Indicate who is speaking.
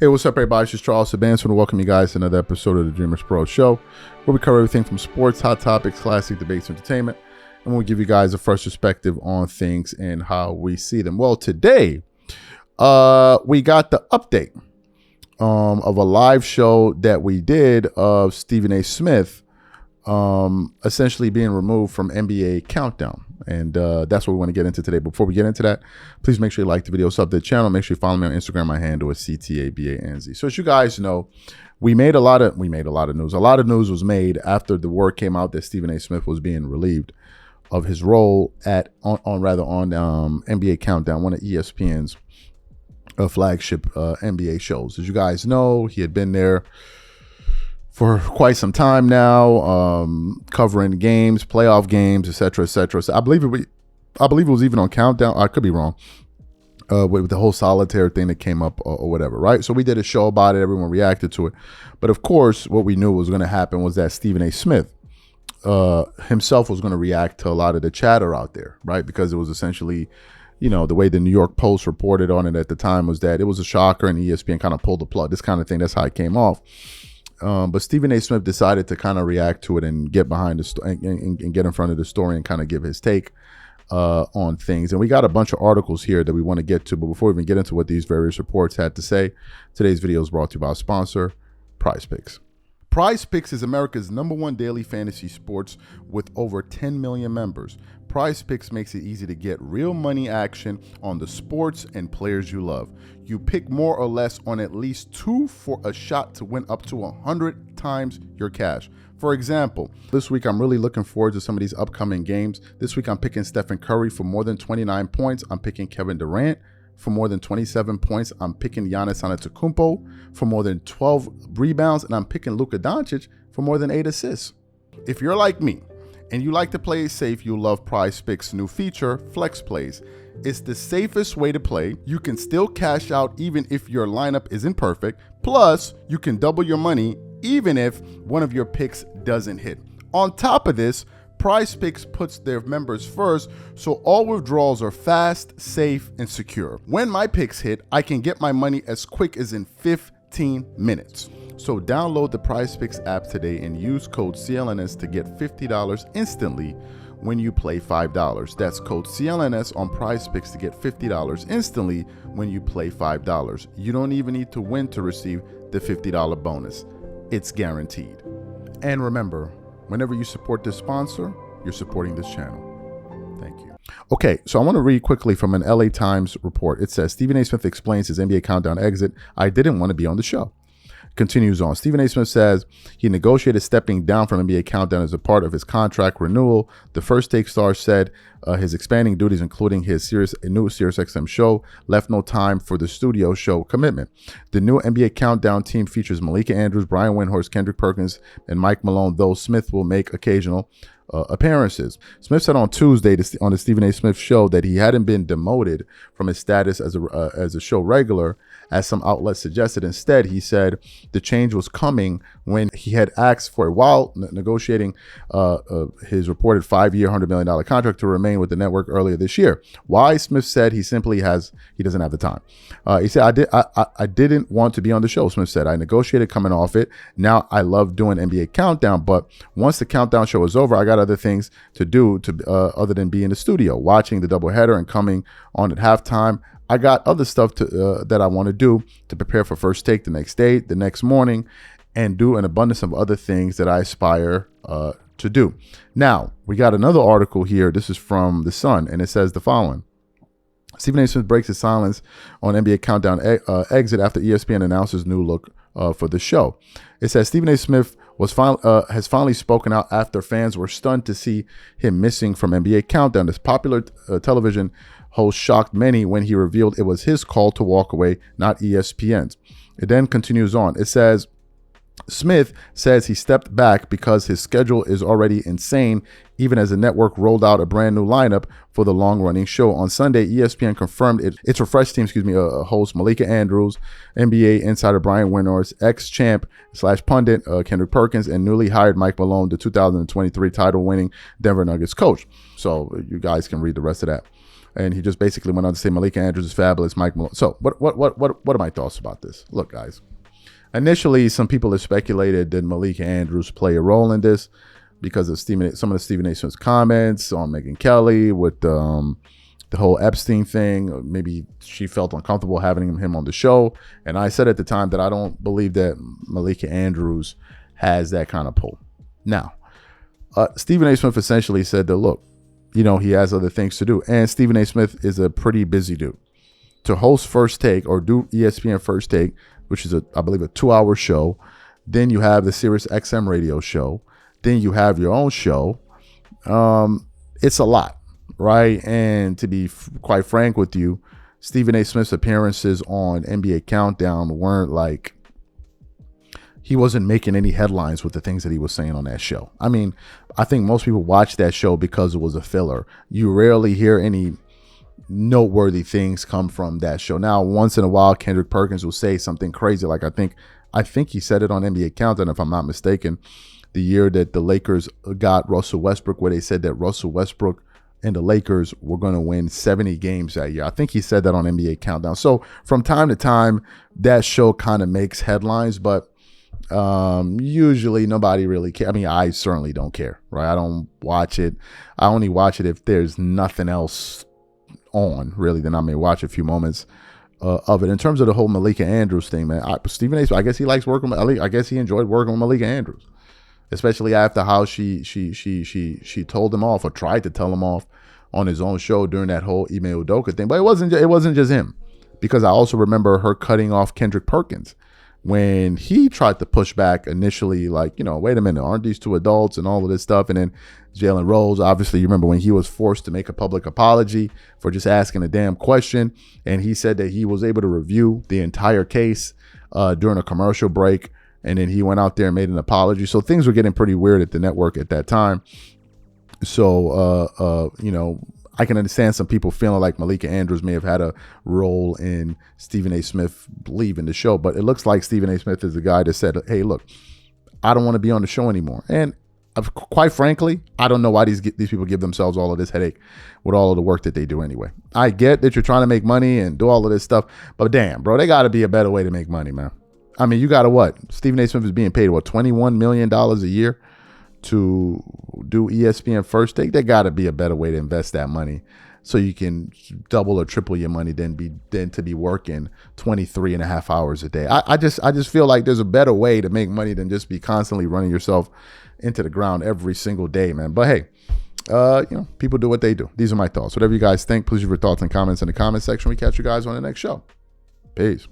Speaker 1: Hey, what's up, everybody? It's just Charles Sabans. I want to welcome you guys to another episode of the Dreamers Pro Show, where we cover everything from sports, hot topics, classic debates, entertainment, and we'll give you guys a fresh perspective on things and how we see them. Well, today, we got the update of a live show that we did of Stephen A. Smith essentially being removed from NBA Countdown. And that's what we want to get into today. Before we get into that, please make sure you like the video, sub to the channel. Make sure you follow me on Instagram. My handle is CTABANZ. So as you guys know, we made a lot of news. A lot of news was made after the word came out that Stephen A. Smith was being relieved of his role on NBA Countdown, one of ESPN's flagship NBA shows. As you guys know, he had been there for quite some time now, covering games, playoff games, etc., etc. So I believe it was even on Countdown. I could be wrong, with the whole solitaire thing that came up or whatever, right? So we did a show about it. Everyone reacted to it, but of course, what we knew was going to happen was that Stephen A. Smith himself was going to react to a lot of the chatter out there, right? Because it was essentially, the way the New York Post reported on it at the time was that it was a shocker, and ESPN kind of pulled the plug. This kind of thing. That's how it came off. But Stephen A. Smith decided to kind of react to it and get behind the and get in front of the story and kind of give his take on things. And we got a bunch of articles here that we want to get to. But before we even get into what these various reports had to say, today's video is brought to you by our sponsor, Prize Picks. Prize Picks is America's #1 daily fantasy sports with over 10 million members. Prize Picks makes it easy to get real money action on the sports and players you love. You pick more or less on at least 2 for a shot to win up to 100 times your cash. For example, this week I'm really looking forward to some of these upcoming games. This week I'm picking Stephen Curry for more than 29 points. I'm picking Kevin Durant for more than 27 points. I'm picking Giannis Antetokounmpo for more than 12 rebounds, and I'm picking Luka Doncic for more than 8 assists. If you're like me and you like to play it safe, you'll love Prize Picks' new feature, Flex Plays. It's the safest way to play. You can still cash out even if your lineup isn't perfect. Plus, you can double your money even if one of your picks doesn't hit. On top of this, Prize Picks puts their members first, so all withdrawals are fast, safe, and secure. When my picks hit, I can get my money as quick as in 15 minutes. So download the Prize Picks app today and use code CLNS to get $50 instantly when you play $5. That's code CLNS on Prize Picks to get $50 instantly when you play $5. You don't even need to win to receive the $50 bonus. It's guaranteed. And remember, whenever you support this sponsor, you're supporting this channel. Thank you. Okay, so I want to read quickly from an LA Times report. It says, Stephen A. Smith explains his NBA Countdown exit. I didn't want to be on the show. Continues on. Stephen A. Smith says he negotiated stepping down from NBA Countdown as a part of his contract renewal. The First Take star said his expanding duties, including his new SiriusXM show, left no time for the studio show commitment. The new NBA Countdown team features Malika Andrews, Brian Windhorst, Kendrick Perkins, and Mike Malone, though Smith will make occasional appearances. Smith said on Tuesday on the Stephen A. Smith show that he hadn't been demoted from his status as a show regular, as some outlets suggested. Instead, he said the change was coming when he had asked for a while negotiating his reported 5-year, $100 million contract to remain with the network earlier this year. Why? Smith said he doesn't have the time. He said, I didn't want to be on the show. Smith said, I negotiated coming off it. Now I love doing NBA Countdown, but once the Countdown show is over, I got other things to do other than be in the studio, watching the doubleheader and coming on at halftime. I got other stuff that I want to do to prepare for First Take the next day, the next morning, and do an abundance of other things that I aspire to do. Now, we got another article here. This is from The Sun, and it says the following. Stephen A. Smith breaks his silence on NBA Countdown exit after ESPN announces new look for the show. It says Stephen A. Smith has finally spoken out after fans were stunned to see him missing from NBA Countdown. This popular television host shocked many when he revealed it was his call to walk away, not ESPN's. It then continues on. It says, Smith says he stepped back because his schedule is already insane, even as the network rolled out a brand new lineup for the long-running show. On Sunday, ESPN confirmed its refreshed team, host Malika Andrews, NBA insider Brian Windhorst, ex-champ / pundit Kendrick Perkins, and newly hired Mike Malone, the 2023 title-winning Denver Nuggets coach. So you guys can read the rest of that. And he just basically went on to say Malika Andrews is fabulous, Mike Malone. So what are my thoughts about this? Look, guys, initially some people have speculated that Malika Andrews play a role in this because of some of the Stephen A. Smith's comments on Megyn Kelly with the whole Epstein thing. Maybe she felt uncomfortable having him on the show. And I said at the time that I don't believe that Malika Andrews has that kind of pull. Now, Stephen A. Smith essentially said that, look, he has other things to do. And Stephen A. Smith is a pretty busy dude. To host First Take or do ESPN First Take, which is, I believe, a 2-hour show. Then you have the Sirius XM radio show. Then you have your own show. It's a lot, right? And to be quite frank with you, Stephen A. Smith's appearances on NBA Countdown weren't like, he wasn't making any headlines with the things that he was saying on that show. I mean, I think most people watch that show because it was a filler. You rarely hear any noteworthy things come from that show. Now, once in a while, Kendrick Perkins will say something crazy. Like I think he said it on NBA Countdown, if I'm not mistaken, the year that the Lakers got Russell Westbrook, where they said that Russell Westbrook and the Lakers were going to win 70 games that year. I think he said that on NBA Countdown. So from time to time, that show kind of makes headlines, but usually nobody really cares. I mean, I certainly don't care, right? I don't watch it. I only watch it if there's nothing else on, really. Then I may watch a few moments of it. In terms of the whole Malika Andrews thing, man, Stephen A. I guess he likes working. I guess he enjoyed working with Malika Andrews, especially after how she told him off or tried to tell him off on his own show during that whole Ime Udoka thing. But it wasn't just him, because I also remember her cutting off Kendrick Perkins when he tried to push back initially, like, wait a minute, aren't these two adults and all of this stuff? And then Jalen Rose, obviously, you remember when he was forced to make a public apology for just asking a damn question. And he said that he was able to review the entire case during a commercial break. And then he went out there and made an apology. So things were getting pretty weird at the network at that time. So, I can understand some people feeling like Malika Andrews may have had a role in Stephen A. Smith leaving the show, but it looks like Stephen A. Smith is the guy that said, hey, look, I don't want to be on the show anymore. And quite frankly, I don't know why these people give themselves all of this headache with all of the work that they do anyway. I get that you're trying to make money and do all of this stuff, but damn, bro, they got to be a better way to make money, man. I mean, you got to what? Stephen A. Smith is being paid, what, $21 million a year to do ESPN First Take? There got to be a better way to invest that money so you can double or triple your money than to be working 23 and a half hours a day. I just feel like there's a better way to make money than just be constantly running yourself into the ground every single day, man. But hey, people do what they do. These are my thoughts. Whatever you guys think, please leave your thoughts and comments in the comment section. We catch you guys on the next show. Peace.